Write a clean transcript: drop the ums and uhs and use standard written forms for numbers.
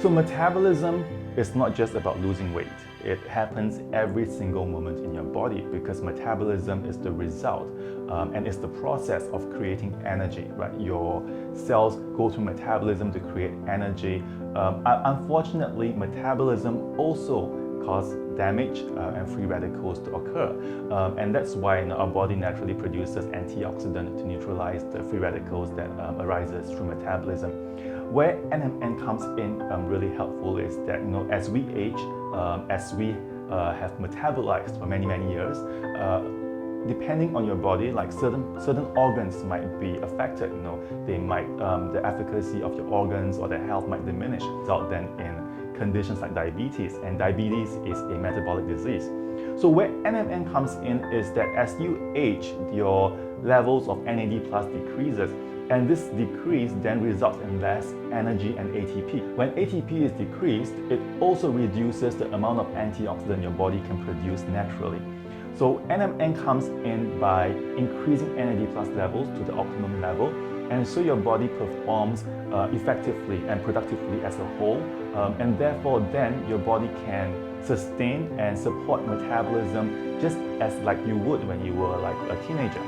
So metabolism is not just about losing weight. It happens every single moment in your body because metabolism is the result and it's the process of creating energy, right? Your cells go through metabolism to create energy. Unfortunately, metabolism also causes damage and free radicals to occur. And that's why our body naturally produces antioxidant to neutralize the free radicals that arises through metabolism. Where NMN comes in really helpful is that as we age, as we have metabolized for many years, depending on your body, like certain organs might be affected. They might the efficacy of your organs or their health might diminish, result then in conditions like diabetes, and diabetes is a metabolic disease. So where NMN comes in is that as you age, your levels of NAD+ decreases, and this decrease then results in less energy and ATP. When ATP is decreased, it also reduces the amount of antioxidant your body can produce naturally. So NMN comes in by increasing NAD+ levels to the optimum level, and so your body performs effectively and productively as a whole, and therefore then your body can sustain and support metabolism just as like you would when you were like a teenager.